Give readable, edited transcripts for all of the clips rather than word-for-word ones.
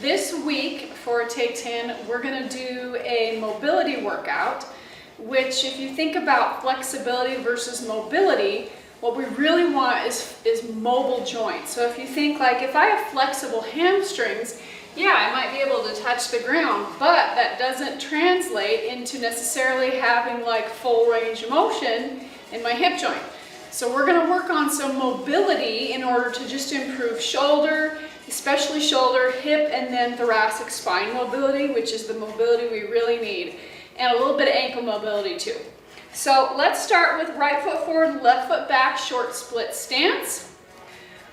This week for Take-10, we're going to do a mobility workout, which if you think about flexibility versus mobility, what we really want is mobile joints. So if you think like, if I have flexible hamstrings, yeah, I might be able to touch the ground, but that doesn't translate into necessarily having like full range of motion in my hip joint. So we're going to work on some mobility in order to just improve shoulder, especially shoulder, hip, and then thoracic spine mobility, which is the mobility we really need, and a little bit of ankle mobility too. So let's start with right foot forward, left foot back, short split stance.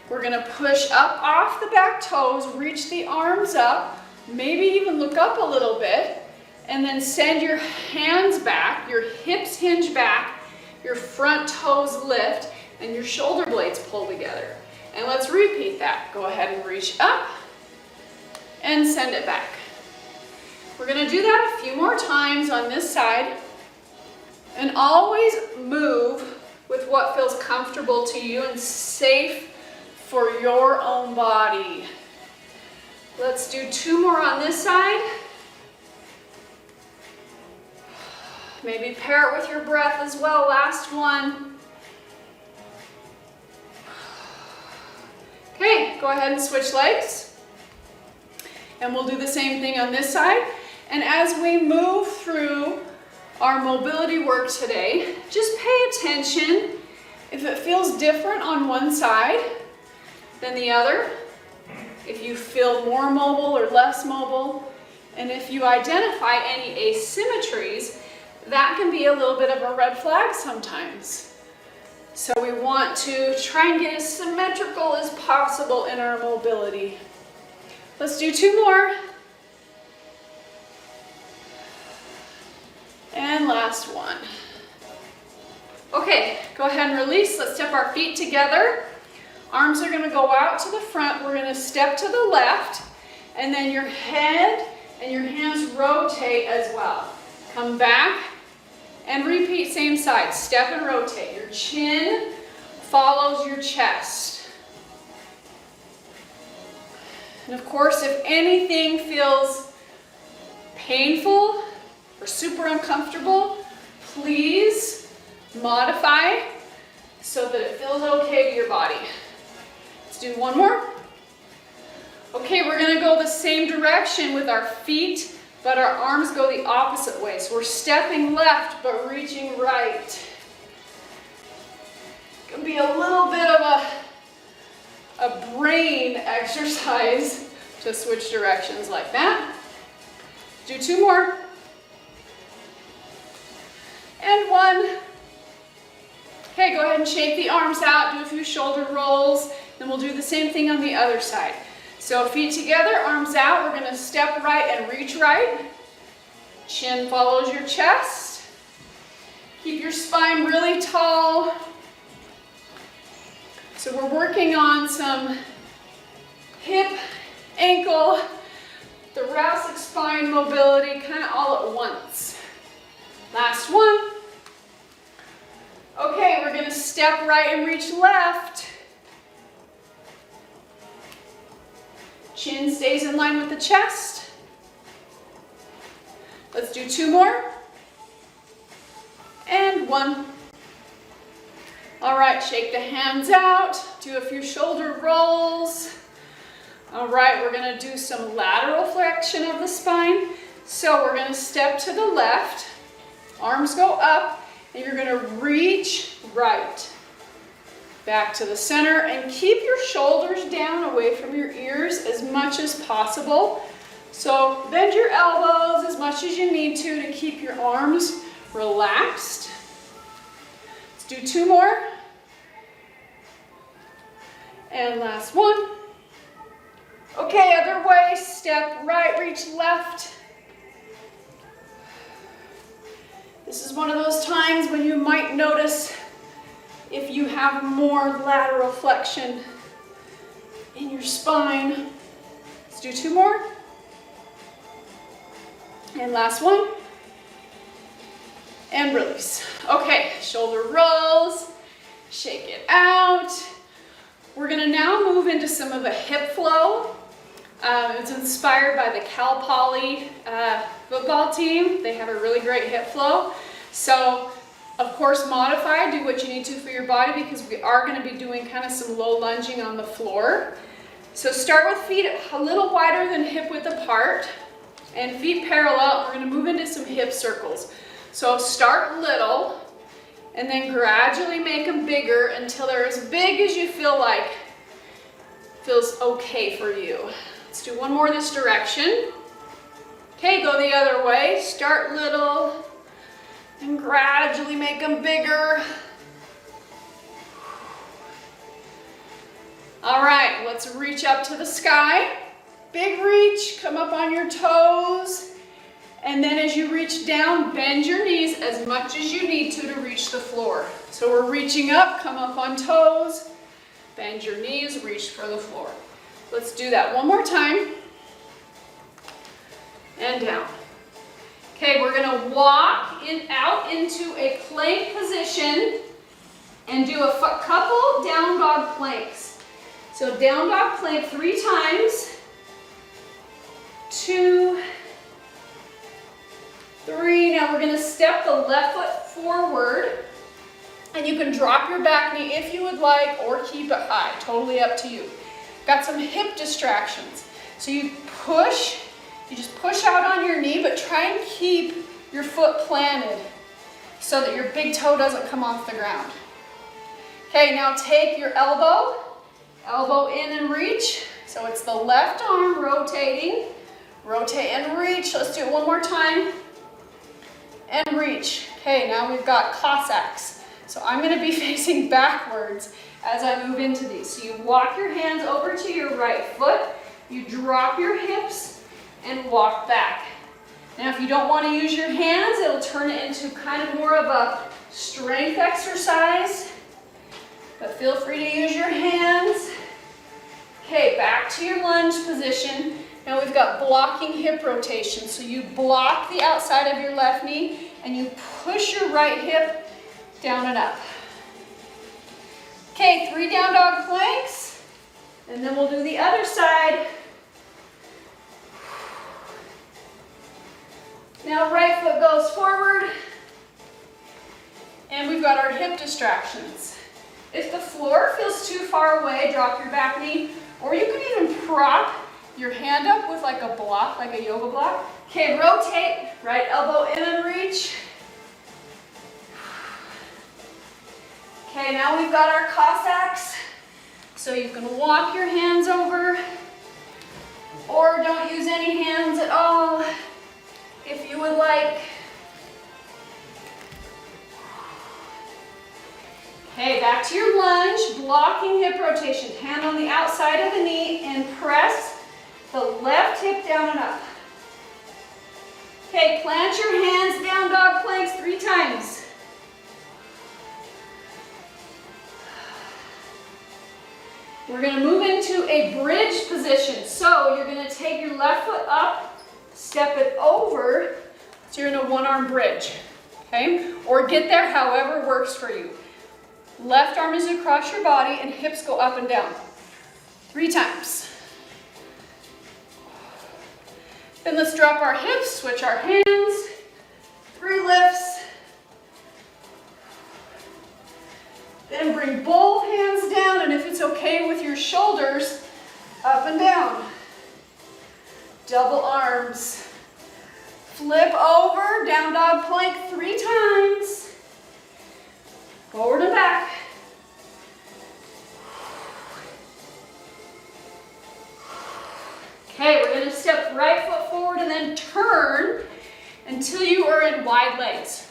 We're going to push up off the back toes, reach the arms up, maybe even look up a little bit, and then send your hands back, your hips hinge back, your front toes lift, and your shoulder blades pull together. And let's repeat that. Go ahead and reach up and send it back. We're going to do that a few more times on this side. And always move with what feels comfortable to you and safe for your own body. Let's do 2 more on this side. Maybe pair it with your breath as well. Last one. Okay, go ahead and switch legs. And we'll do the same thing on this side. And as we move through our mobility work today, just pay attention if it feels different on one side than the other, if you feel more mobile or less mobile, and if you identify any asymmetries, that can be a little bit of a red flag sometimes. So we want to try and get as symmetrical as possible in our mobility. Let's do 2 more. And last one. Okay, go ahead and release. Let's step our feet together. Arms are going to go out to the front. We're going to step to the left, and then your head and your hands rotate as well. Come back and repeat same side. Step and rotate. Your chin follows your chest. And of course, if anything feels painful or super uncomfortable, please modify so that it feels okay to your body. Let's do 1 more. Okay, we're going to go the same direction with our feet, but our arms go the opposite way. So we're stepping left, but reaching right. It can be a little bit of a brain exercise to switch directions like that. Do 2 more. And 1. Okay, go ahead and shake the arms out, do a few shoulder rolls, then we'll do the same thing on the other side. So feet together, arms out, we're going to step right and reach right. Chin follows your chest. Keep your spine really tall. So we're working on some hip, ankle, thoracic spine mobility, kind of all at once. Last one. Okay, we're going to step right and reach left. Chin stays in line with the chest. Let's do 2 more. And 1. All right, shake the hands out. Do a few shoulder rolls. All right, we're going to do some lateral flexion of the spine. So we're going to step to the left. Arms go up, and you're going to reach right. Back to the center, and keep your shoulders down away from your ears as much as possible. So bend your elbows as much as you need to keep your arms relaxed. Let's do 2 more. And last one. Okay, other way, step right, reach left. This is one of those times when you might notice if you have more lateral flexion in your spine. Let's do 2 more. And last one. And release. Okay, shoulder rolls, shake it out. We're going to now move into some of a hip flow. It's inspired by the Cal Poly football team. They have a really great hip flow. So, of course, modify, do what you need to for your body, because we are going to be doing kind of some low lunging on the floor. So start with feet a little wider than hip width apart and feet parallel. We're going to move into some hip circles. So start little and then gradually make them bigger until they're as big as you feel like feels okay for you. Let's do one more this direction. Okay, go the other way. Start little and gradually make them bigger. All right, let's reach up to the sky. Big reach, come up on your toes. And then as you reach down, bend your knees as much as you need to reach the floor. So we're reaching up, come up on toes, bend your knees, reach for the floor. Let's do that one more time. And down. Okay, we're gonna walk out into a plank position and do a couple down dog planks. So down dog plank 3 times. 2, 3. Now we're gonna step the left foot forward, and you can drop your back knee if you would like, or keep it high, totally up to you. Got some hip distractions. So you just push out on your knee, but try and keep your foot planted so that your big toe doesn't come off the ground. Okay, now take your elbow in and reach. So it's the left arm rotating, rotate and reach. Let's do it one more time. And reach. Okay, now we've got Cossacks. So I'm going to be facing backwards as I move into these. So you walk your hands over to your right foot, you drop your hips, and walk back. Now if you don't want to use your hands, it'll turn it into kind of more of a strength exercise, but feel free to use your hands. Okay, back to your lunge position. Now we've got blocking hip rotation. So you block the outside of your left knee and you push your right hip down and up. Okay, 3 down dog planks, and then we'll do the other side. Now right foot goes forward, and we've got our hip distractions. If the floor feels too far away, drop your back knee, or you can even prop your hand up with like a block, like a yoga block. Okay, rotate, right elbow in and reach. Okay, now we've got our Cossacks. So you can walk your hands over, or don't use any hands at all if you would like. Okay, back to your lunge, blocking hip rotation. Hand on the outside of the knee and press the left hip down and up. Okay, plant your hands, down dog planks 3 times. We're going to move into a bridge position. So you're going to take your left foot up, step it over, so you're in a one-arm bridge, okay? Or get there however works for you. Left arm is across your body and hips go up and down. 3 times. Then let's drop our hips, switch our hands. 3 lifts. Then bring both hands down, and if it's okay with your shoulders, up and down. Double arms. Flip over, down dog plank 3 times. Forward and back. Okay, we're going to step right foot forward and then turn until you are in wide legs.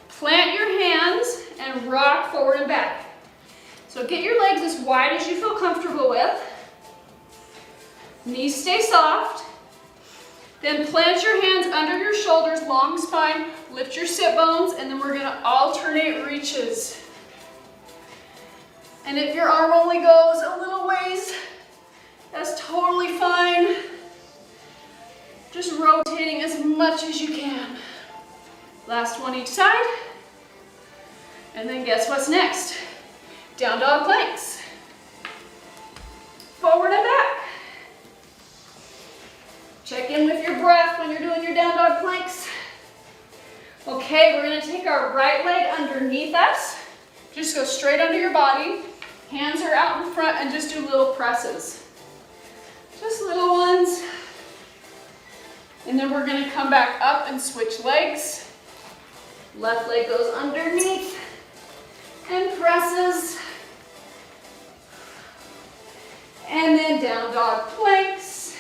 Plant your hands and rock forward and back. So get your legs as wide as you feel comfortable with. Knees stay soft. Then plant your hands under your shoulders, long spine, lift your sit bones, and then we're going to alternate reaches. And if your arm only goes a little ways, that's totally fine. Just rotating as much as you can. Last one each side. And then guess what's next? Down dog planks. Forward and back. your breath when you're doing your down dog planks. Okay, we're gonna take our right leg underneath us. Just go straight under your body. Hands are out in front and just do little presses. Just little ones. And then we're gonna come back up and switch legs. Left leg goes underneath and presses. And then down dog planks.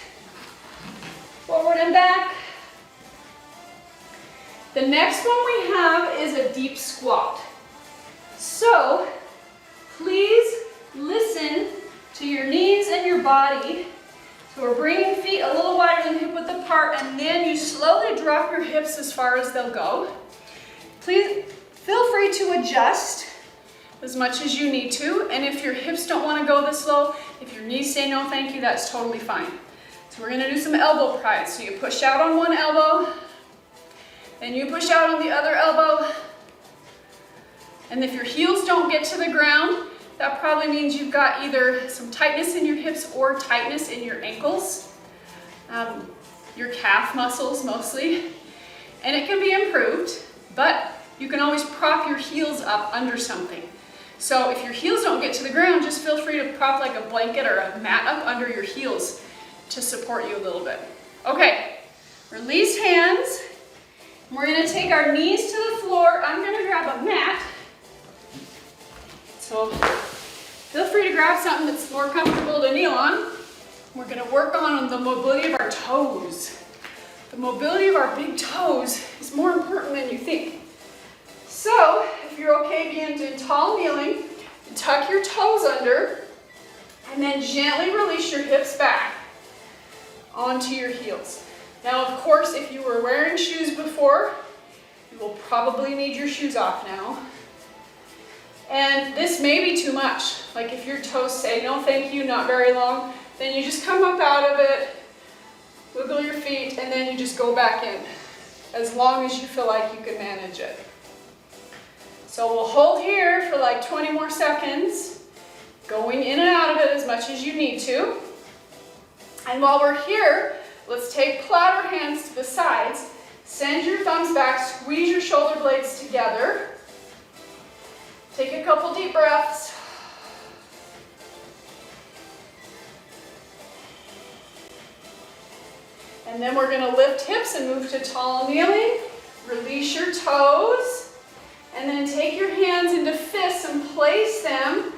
Forward and back. The next one we have is a deep squat. So, please listen to your knees and your body. So we're bringing feet a little wider than hip width apart, and then you slowly drop your hips as far as they'll go. Please feel free to adjust as much as you need to, and if your hips don't want to go this low, if your knees say no thank you, that's totally fine. So we're going to do some elbow prides. So you push out on one elbow, and you push out on the other elbow. And if your heels don't get to the ground, that probably means you've got either some tightness in your hips or tightness in your ankles, your calf muscles mostly. And it can be improved, but you can always prop your heels up under something. So if your heels don't get to the ground, just feel free to prop like a blanket or a mat up under your heels to support you a little bit. Okay, release hands. We're gonna take our knees to the floor. I'm gonna grab a mat. So feel free to grab something that's more comfortable to kneel on. We're gonna work on the mobility of our toes. The mobility of our big toes is more important than you think. So, if you're okay being in tall kneeling, tuck your toes under, and then gently release your hips back onto your heels. Now, of course, if you were wearing shoes before, you will probably need your shoes off now. And this may be too much. Like if your toes say, no thank you, not very long, then you just come up out of it, wiggle your feet, and then you just go back in, as long as you feel like you can manage it. So we'll hold here for like 20 more seconds, going in and out of it as much as you need to. And while we're here, let's take platter hands to the sides, send your thumbs back, squeeze your shoulder blades together. Take a couple deep breaths. And then we're going to lift hips and move to tall kneeling. Release your toes. And then take your hands into fists and place them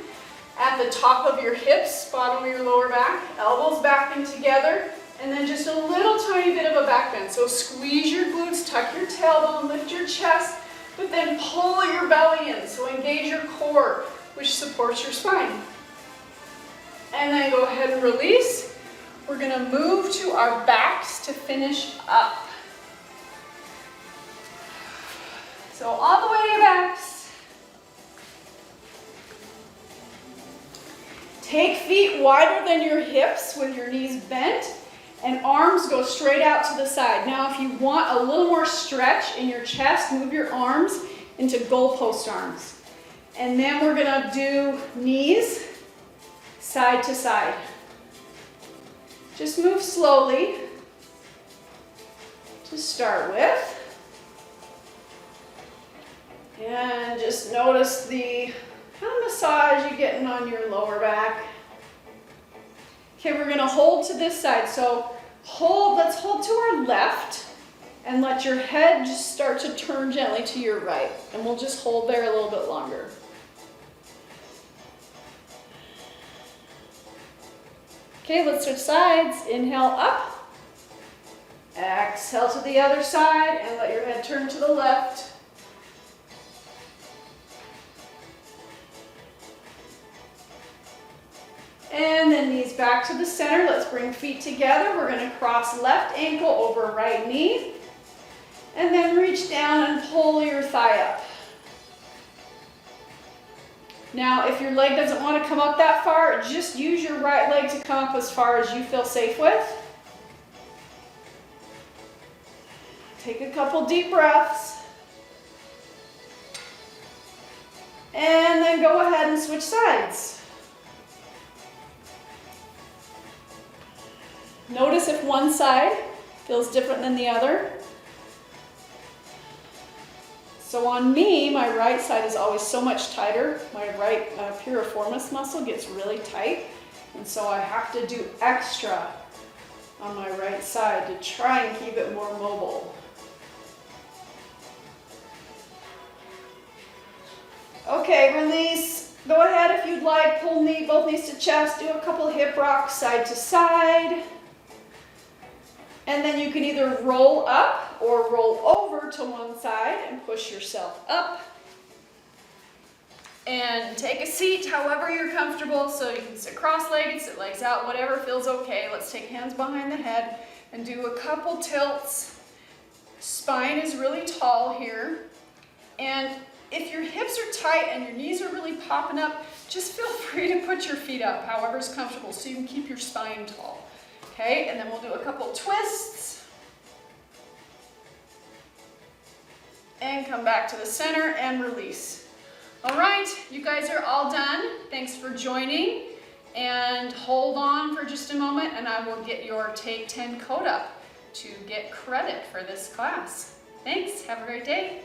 at the top of your hips, bottom of your lower back, elbows back and together, and then just a little tiny bit of a back bend. So squeeze your glutes, tuck your tailbone, lift your chest, but then pull your belly in. So engage your core, which supports your spine. And then go ahead and release. We're going to move to our backs to finish up. So all the way to your backs. Take feet wider than your hips with your knees bent, and arms go straight out to the side. Now if you want a little more stretch in your chest, move your arms into goalpost arms. And then we're gonna do knees side to side. Just move slowly to start with. And just notice the kind of massage you're getting on your lower back. Okay, we're gonna hold to this side. So let's hold to our left and let your head just start to turn gently to your right. And we'll just hold there a little bit longer. Okay, let's switch sides. Inhale up. Exhale to the other side and let your head turn to the left. And then knees back to the center. Let's bring feet together. We're going to cross left ankle over right knee. And then reach down and pull your thigh up. Now, if your leg doesn't want to come up that far, just use your right leg to come up as far as you feel safe with. Take a couple deep breaths. And then go ahead and switch sides. Notice if one side feels different than the other. So on me, my right side is always so much tighter. My right piriformis muscle gets really tight. And so I have to do extra on my right side to try and keep it more mobile. Okay, release. Go ahead if you'd like, pull both knees to chest, do a couple hip rocks side to side. And then you can either roll up or roll over to one side and push yourself up. And take a seat however you're comfortable, so you can sit cross-legged, sit legs out, whatever feels okay. Let's take hands behind the head and do a couple tilts. Spine is really tall here. And if your hips are tight and your knees are really popping up, just feel free to put your feet up however is comfortable so you can keep your spine tall. Okay, and then we'll do a couple twists. And come back to the center and release. All right, you guys are all done. Thanks for joining. And hold on for just a moment and I will get your Take-10 code up to get credit for this class. Thanks, have a great day.